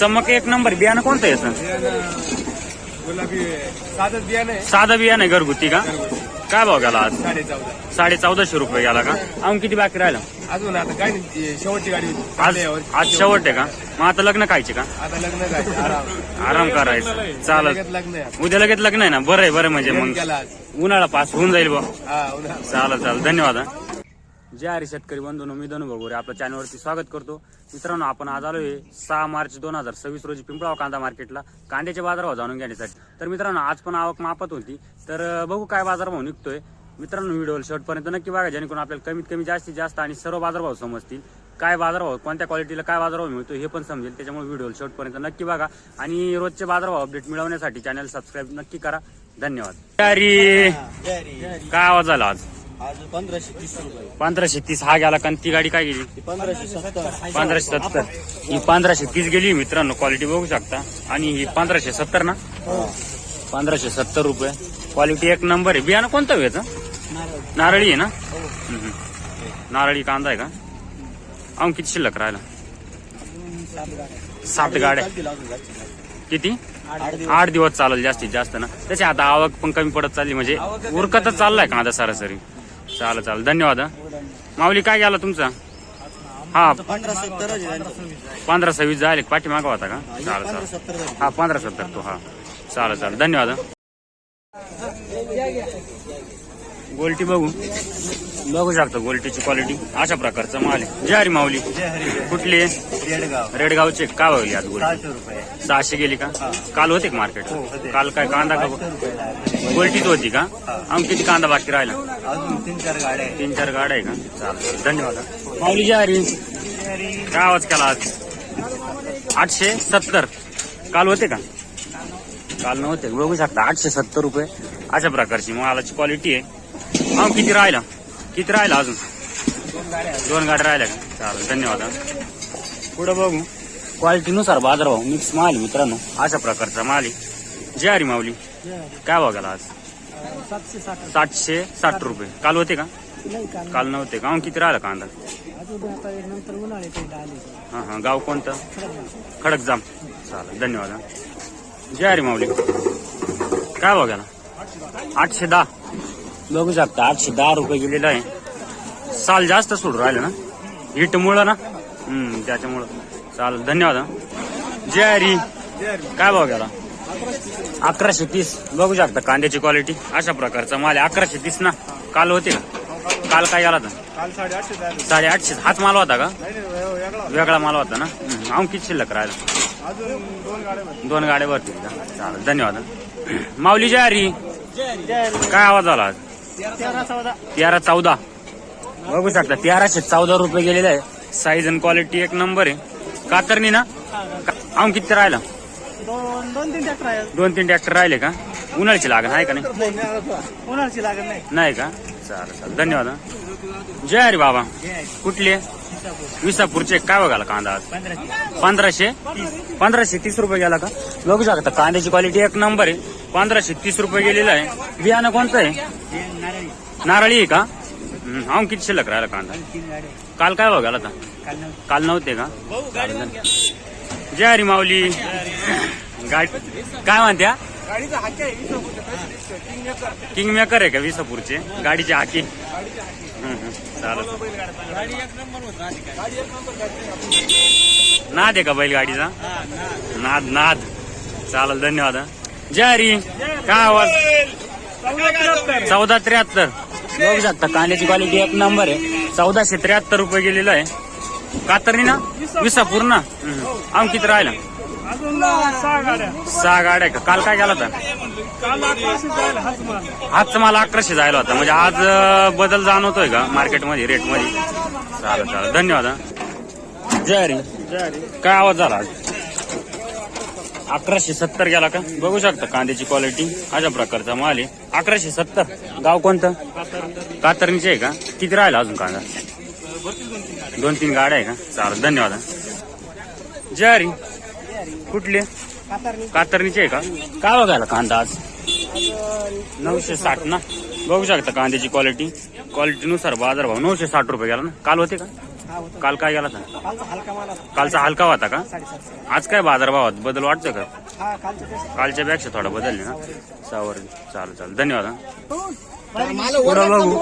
चमक एक नंबर. बियाणं कोणतं याचं? गुलाबी साधं बियाणं आहे. साधं बियाणं आहे घरगुती का? काय भाव गेला आज? 14.5. 1450 रुपये गेला का? अजून किती बाकी राहिलं? अजून आता काय नाही, शेवटची गाडी होती. आज शेवट आहे का? मग आता लग्न खायचे का? आता लग्न काय आराम करायचं. चालत. लग्न आहे. उद्या लगेच लग्न आहे ना? बरं आहे बरं. म्हणजे मग केला आज. उन्हाळा पास होऊन जाईल बा. हा उन्हा. चालेल. धन्यवाद. जय हरी शेतकरी बंधूंनो, मी धनु भगोरे आपल्या चॅनलवरती स्वागत करतो. मित्रांनो, आपण आज आलोय 6 मार्च 2026 रोजी पिंपळाव कांदा मार्केटला कांद्याचे बाजारभाव जाणून घेण्यासाठी. तर मित्रांनो, आज पण आवक मापत होती, तर बघू काय बाजारभाव निघतोय. मित्रांनो, व्हिडिओ शेवटपर्यंत नक्की बघा, जेणेकरून आपल्याला कमीत कमी जास्तीत जास्त आणि सर्व बाजारभाव समजतील. काय बाजारभाव, कोणत्या क्वालिटीला काय बाजारभाव मिळतो हे पण समजेल. त्याच्यामुळे व्हिडिओ शेवटपर्यंत नक्की बघा आणि रोजचे बाजारभाव अपडेट मिळवण्यासाठी चॅनल सबस्क्राईब नक्की करा. धन्यवाद. अरे काय आवाज झाला आज? 1530 रुपये. 1530 हा गेला. कारण ती गाडी काय गेली? 1570. 1570. ही 1530 गेली. मित्रांनो, क्वालिटी बघू शकता. आणि ही 1570 ना? 1570 रुपये. क्वालिटी एक नंबर आहे. बियाणं कोणतं व्हायचं? नारळी आहे ना? नारळी कांदा आहे का? अजून किती शिल्लक राहिला? 7 गाड्या. किती? 8 दिवस चालेल जास्तीत जास्त ना. त्याची आता आवक पण कमी पडत चालली, म्हणजे उरकतच चाललाय कांदा सरासरी. चालेल. धन्यवाद. माऊली काय गेला तुमचा? हा 1526 जायला पाठीमागा होता का? चालेल. हा 1570 तो. हा चालेल. धन्यवाद. गोल्टी बघू शकतो. गोल्टीची क्वालिटी अशा प्रकारचा माल आहे. जय हरी माऊली. कुठली? रेडगावचे. काय भावली आज गोल्टी? 600 गेली का? काल होते का मार्केट? काल काय कांदा का गोल्टीच होती का? आम किती कांदा बाकी राहिला? अजून 3-4 गाड्या आहे. 3-4 गाड्या आहे का? चालेल. धन्यवाद. माऊली जय हरी. काय आवाज केला आज? 870. काल होते का? काल नव्हते. बघू शकता 870 रुपये अशा प्रकारची मालाची क्वालिटी आहे. किती राहिला अजून? 2 गाड्या राहिल्या का? चालेल. धन्यवाद. पुढे बघू. क्वालिटीनुसार बाजारभाव मिक्स माल आहे मित्रांनो, अशा प्रकारचा माल आहे. जय हरी माऊली. काय भाव गेला आज? 760 रुपये. काल होते का? काल नव्हते का? किती राहिला कांदा? हा गाव कोणतं? खडकजाम. चालेल. धन्यवाद. जय हरी माऊली. काय भाव गेला? 810. बघू शकता 810 रुपये गेलेला आहे. साल जास्त सोडून राहिलं ना, हिट मुळे ना, त्याच्यामुळं. चालेल. धन्यवाद. जय हरी. काय भाव गेला? 1130. बघू शकता कांद्याची क्वालिटी अशा प्रकारचा माल आहे. 1130 ना. काल होते का? काल काय गेला होता? काल 850. 850. हाच माल होता का? वेगळा माल होता ना. किती शिल्लक राहिला? अजून 2 गाड्या भरतील का? चालेल. धन्यवाद. माऊली जय हरी. काय आवाज झाला आज? 1314. बघू शकता 1314 रुपये गेलेला आहे. साईज आणि क्वालिटी एक नंबर आहे. कातरणी ना. किती राहिला? 2-3 ट्रॅक्टर राहिले का? उन्हाळ्याची लागण आहे का? नाही उन्हाळ्याची लागण नाही का? चालेल. धन्यवाद. जय हरी बाबा. कुठले? विसापूरचे. काय बघाला कांदा आज? 1530 रुपये गेला का? बघू शकता कांद्याची क्वालिटी एक नंबर आहे. 1530 रुपये गेलेला आहे. बियाणं कोणतं आहे? नारळी आहे का? किती शिल्लक राहिला कांदा? काल काय बघाला होता? काल नव्हते का? जय हरी माऊली. गाडी काय म्हणत्या? किंग मेकर आहे का विसापूरचे? गाडीचे हाकी. चालेल. नाद आहे का बैल गाडीचा? नाद. चालेल. धन्यवाद. जय हरी. काय आवाज? 1473. बघू शकता कांद्याची क्वालिटी एक नंबर आहे. 1473 रुपये गेलेला आहे. कातरणी ना. विसापूर ना. किती राहिला? 6 गाड्या का? काल काय गेला होता? हाच मला 1100 जायला होता. म्हणजे आज बदल जाणवतोय का मार्केटमध्ये रेटमध्ये? चालेल. धन्यवाद. जय हरी. काय आवाज झाला आज? 1170 गेला का? बघू शकता कांद्याची क्वालिटी अशा प्रकारचा माल आहे. 1170. गाव कोणतं? कातरणीचे आहे का? किती राहिला अजून कांदा? 2-3 गाड्या आहे का? चालेल. धन्यवाद. जय हरी. कुठले? कातरणीचे आहे का? काय बघायला कांदा आज? 960 ना. बघू शकता कांद्याची क्वालिटीनुसार बाजारभाव 960 रुपये गेला ना. काल होते का? काल काय गेला होता? कालचा हलका माल होता. कालचा हलका होता का? 750. आज काय बाजारभावात बदल वाटतो का? हा कालच्या कालच्या पेक्षा थोडा बदलले ना? सावर चालेल धन्यवाद हा. माल पुढं बघू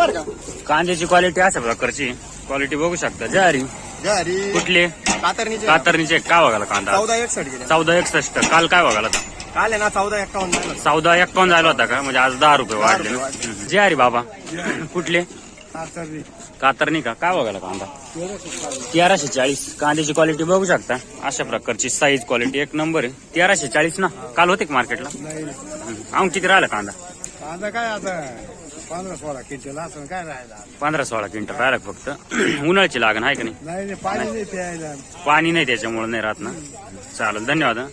कांद्याची क्वालिटी अशा प्रकारची क्वालिटी बघू शकता. ज्वारी कुठले? कातरणीचे काय बघायला कांदा? 1461 गेले. 1461. काल काय बघायला होता? काल आहे ना 1451 झालं. 1451 झाला होता का? म्हणजे आज 10 रुपये वाढले ना? ज्वारी बाबा कुठले? कातरणी का? काय बघायला कांदा? 1340. कांद्याची क्वालिटी बघू शकता अशा प्रकारची साईज क्वालिटी एक नंबर आहे. 1340 ना? काल होते का मार्केटला? अजून किती राहिला कांदा? कांदा काय आता 15-16 क्विंटल असं काय राहिला? 15-16 क्विंटल राहिला फक्त. उन्हाळ्याची लागण आहे का नाही? नाही पाणी नाही प्यायला. पाणी नाही त्याच्यामुळे नाही राहत ना? चालेल धन्यवाद हा.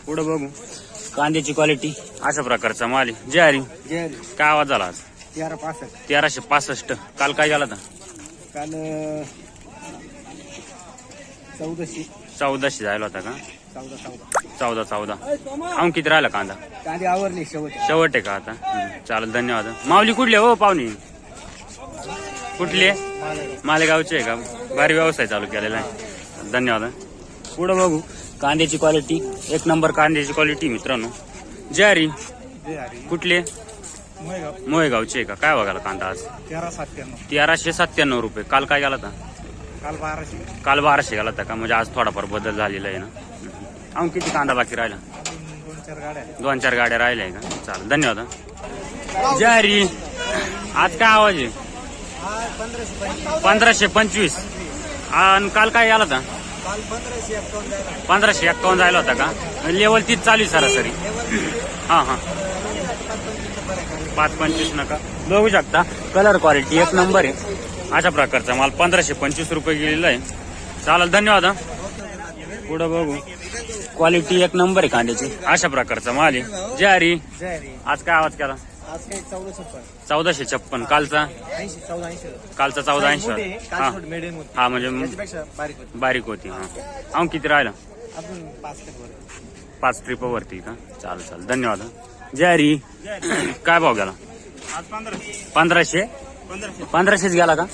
पुढं बघू कांद्याची क्वालिटी अशा प्रकारचा माल आहे. ज्वारी काय आवाज झाला आज? 1365. 1365. काल काय गेला होता? काल 1400. 1400 जायला होता का? 14. 14. अजून किती राहिला कांदा? कांदे आवरले शेवट. शेवट आहे का आता? चालेल धन्यवाद. माऊली कुठले हो पाहुणे? कुठले? मालेगावचे आहे का? भारी व्यवसाय चालू केलेला आहे. धन्यवाद. पुढं बघू कांद्याची क्वालिटी एक नंबर कांद्याची क्वालिटी मित्रांनो. ज्वारी कुठले? मोहेगावचे आहे का? काय बघायला कांदा आज? 1397. 1397 रुपये. काल काय गेला होता? काल 1200. काल 1200 गेला होता का? म्हणजे आज थोडाफार बदल झालेला आहे ना? अजून किती कांदा बाकी राहिला? 2-4 गाड्या. 2-4 गाड्या राहिल्या आहे का? चालेल धन्यवाद. ज्वारी आज काय आवाज आहे? 1525. आणि काल काय गेला होता? काल 1551 1551 जायला होता का? लेवल तीच चालू आहे सरासरी. हा 525 नका बघू शकता. कलर क्वालिटी एक नंबर आहे. अशा प्रकारचा माल 1525 रुपये गेलेला आहे. चालेल धन्यवाद. पुढं बघू क्वालिटी एक नंबर आहे कांद्याची अशा प्रकारचा माल आहे. ज्वारी आज काय आवाज केला? आज काही 1456. 1456. कालचा 1480. कालचा 1480. हा मेडियम होती. हा म्हणजे त्याच्यापेक्षा बारीक होती. बारीक होती. हा अजून किती राहिला? अजून 5 वर. 5 ट्रिप वरती का? चालेल धन्यवाद. ज्वारी काय भाव गेला? आज 1500. 1500च गेला का?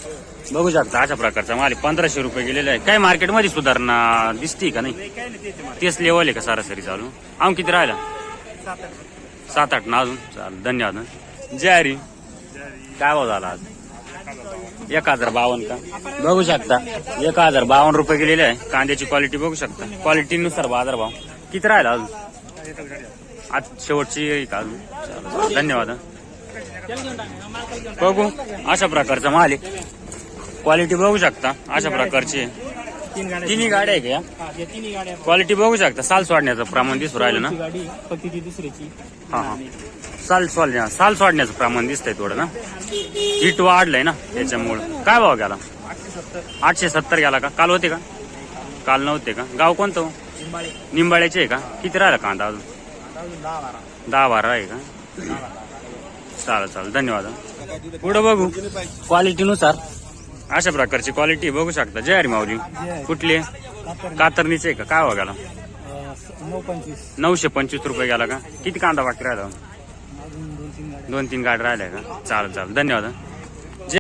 बघू शकता अशा प्रकारचा माल 1500 रुपये गेलेला आहे. काय मार्केटमध्ये सुधारणा दिसती का नाही? तेच लेवल आहे का सरासरी चालू? अजून किती राहिला? 7-8 ना अजून. चालेल धन्यवाद. ज्वारी काय भाव झाला आज? 1052 का? बघू शकता 1052 रुपये गेलेले आहे. कांद्याची क्वालिटी बघू शकता. क्वालिटीनुसार बाजार भाव किती राहिला अजून? आज शेवटची येईल का अजून? चालेल धन्यवाद. बघू अशा प्रकारचा माल आहे. क्वालिटी बघू शकता अशा प्रकारची. तिन्ही गाड्या आहे का या? तिन्ही गाड्या. क्वालिटी बघू शकता. साल सोडण्याचं प्रमाण दिसून राहिलं ना? गाडी फक्त ती दुसऱ्याची. हा साल सोडण्याचं प्रमाण दिसतंय थोडं ना? हिट वाढलंय ना त्याच्यामुळं. काय भाव गेला? 870 गेला का? काल होते का? काल नव्हते का? गाव कोणतं? निंबाळ्याचे आहे का? किती राहिला कांदा अजून? 10-12 आहे का? चालेल धन्यवाद. पुढं बघू क्वालिटीनुसार अशा प्रकारची क्वालिटी बघू शकता. जय हरी माऊली कुठले? कातरणीचे आहे का? काय बघायला? 925 रुपये गेला का? किती कांदा बाकी राहिला? 2-3 गाडी राहिल्या का? चालेल धन्यवाद.